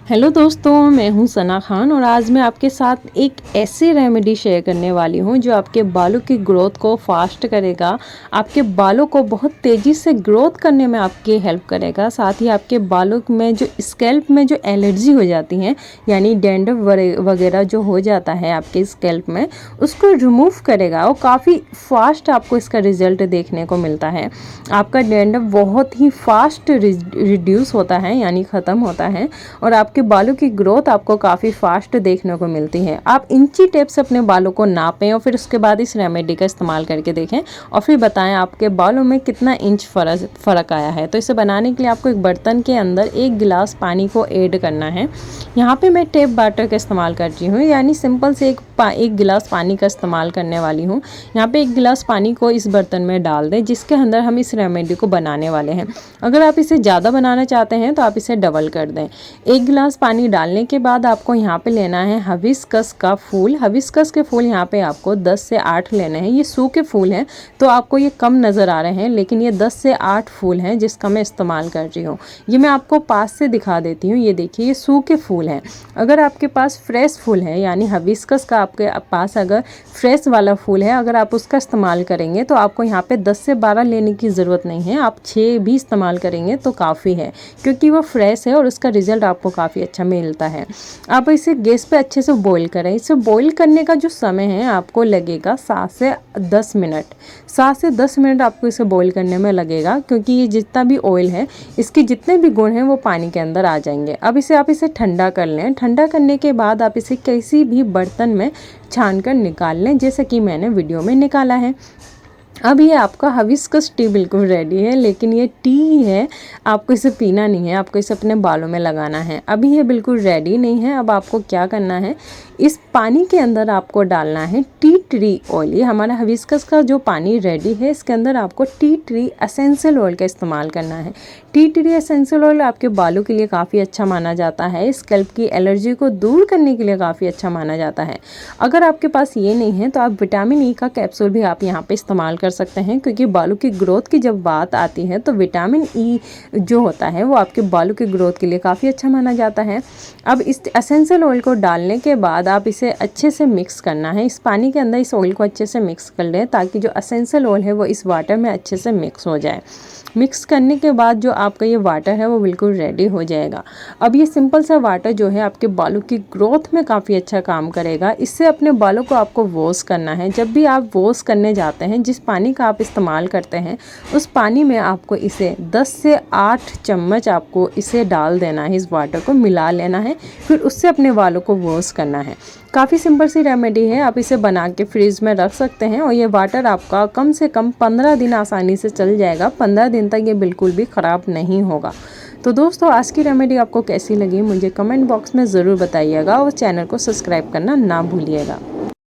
Hello दोस्तों, मैं हूं सना खान और आज मैं आपके साथ एक ऐसी रेमेडी शेयर करने वाली हूं जो आपके बालों की ग्रोथ को फास्ट करेगा। आपके बालों को बहुत तेज़ी से ग्रोथ करने में आपकी हेल्प करेगा। साथ ही आपके बालों में जो स्कैल्प में जो एलर्जी हो जाती है, यानी डैंड्रफ वगैरह जो हो जाता है आपके स्कैल्प में, उसको रिमूव करेगा और काफ़ी फास्ट आपको इसका रिजल्ट देखने को मिलता है। आपका डैंड्रफ बहुत ही फास्ट रिड्यूस होता है, यानी ख़त्म होता है, और आपके बालों की ग्रोथ आपको काफ़ी फास्ट देखने को मिलती है। आप इंची टेप से अपने बालों को नापें और फिर उसके बाद इस रेमेडी का इस्तेमाल करके देखें और फिर बताएं आपके बालों में कितना इंच फ़र्क आया है। तो इसे बनाने के लिए आपको एक बर्तन के अंदर 1 गिलास पानी को ऐड करना है। यहाँ पे मैं टेप वाटर का इस्तेमाल कर रही हूँ, यानी सिंपल से एक गिलास पानी का इस्तेमाल करने वाली हूँ। यहाँ पे 1 गिलास पानी को इस बर्तन में डाल दें जिसके अंदर हम इस रेमेडी को बनाने वाले हैं। अगर आप इसे ज़्यादा बनाना चाहते हैं तो आप इसे डबल कर दें। 1 गिलास पानी डालने के बाद आपको यहाँ पे लेना है हिबिस्कस का फूल। हिबिस्कस के फूल यहाँ पे आपको 10 से 8 लेने हैं। ये सूखे फूल हैं तो आपको ये कम नज़र आ रहे हैं, लेकिन ये 10 से 8 फूल हैं जिसका मैं इस्तेमाल कर रही हूँ। ये मैं आपको पास से दिखा देती हूँ। ये देखिए, ये सूखे फूल हैं। अगर आपके पास फ्रेश फूल है, यानी हिबिस्कस का आपके पास अगर फ्रेश वाला फूल है, अगर आप उसका इस्तेमाल करेंगे तो आपको यहाँ पे 10 से 12 लेने की ज़रूरत नहीं है। आप 6 भी इस्तेमाल करेंगे तो काफ़ी है, क्योंकि वो फ्रेश है और उसका रिज़ल्ट आपको काफ़ी अच्छा मिलता है। आप इसे गैस पे अच्छे से बॉईल करें। इसे बॉईल करने का जो समय है आपको लगेगा 7 से 10 मिनट। 7 से 10 मिनट आपको इसे बॉईल करने में लगेगा, क्योंकि ये जितना भी ऑयल है, इसके जितने भी गुण हैं वो पानी के अंदर आ जाएंगे। अब आप इसे ठंडा कर लें। ठंडा करने के बाद आप इसे किसी भी बर्तन में छान कर निकाल लें, जैसे कि मैंने वीडियो में निकाला है। अब ये आपका हिबिस्कस टी बिल्कुल रेडी है, लेकिन ये टी है, आपको इसे पीना नहीं है, आपको इसे अपने बालों में लगाना है। अभी ये बिल्कुल रेडी नहीं है। अब आपको क्या करना है, इस पानी के अंदर आपको डालना है टी ट्री ऑयल। ये हमारा हिबिस्कस का जो पानी रेडी है, इसके अंदर आपको टी ट्री एसेंशियल ऑयल का इस्तेमाल करना है। टी ट्री एसेंशियल ऑयल आपके बालों के लिए काफ़ी अच्छा माना जाता है। स्कैल्प की एलर्जी को दूर करने के लिए काफ़ी अच्छा माना जाता है। अगर आपके पास ये नहीं है तो आप विटामिन ई का कैप्सूल भी आप यहाँ पे इस्तेमाल कर सकते हैं, क्योंकि बालों की ग्रोथ की जब बात आती है तो विटामिन ई जो होता है वो आपके बालों की ग्रोथ के लिए काफ़ी अच्छा माना जाता है। अब इस एसेंशियल ऑयल को डालने के बाद आप इसे अच्छे से मिक्स करना है। इस पानी के अंदर इस ऑयल को अच्छे से मिक्स कर लें, ताकि जो एसेंशियल ऑयल है वो इस वाटर में अच्छे से मिक्स हो जाए। मिक्स करने के बाद जो आपका ये वाटर है वो बिल्कुल रेडी हो जाएगा। अब ये सिंपल सा वाटर जो है आपके बालों की ग्रोथ में काफ़ी अच्छा काम करेगा। इससे अपने बालों को आपको वॉश करना है। जब भी आप वॉश करने जाते हैं, जिस पानी का आप इस्तेमाल करते हैं, उस पानी में आपको इसे 10 से 8 चम्मच आपको इसे डाल देना है। इस वाटर को मिला लेना है, फिर उससे अपने बालों को वॉश करना है। काफ़ी सिंपल सी रेमेडी है। आप इसे बना के फ्रिज में रख सकते हैं और ये वाटर आपका कम से कम 15 दिन आसानी से चल जाएगा। 15 दिन तक ये बिल्कुल भी ख़राब नहीं होगा। तो दोस्तों, आज की रेमेडी आपको कैसी लगी मुझे कमेंट बॉक्स में ज़रूर बताइएगा और चैनल को सब्सक्राइब करना ना भूलिएगा।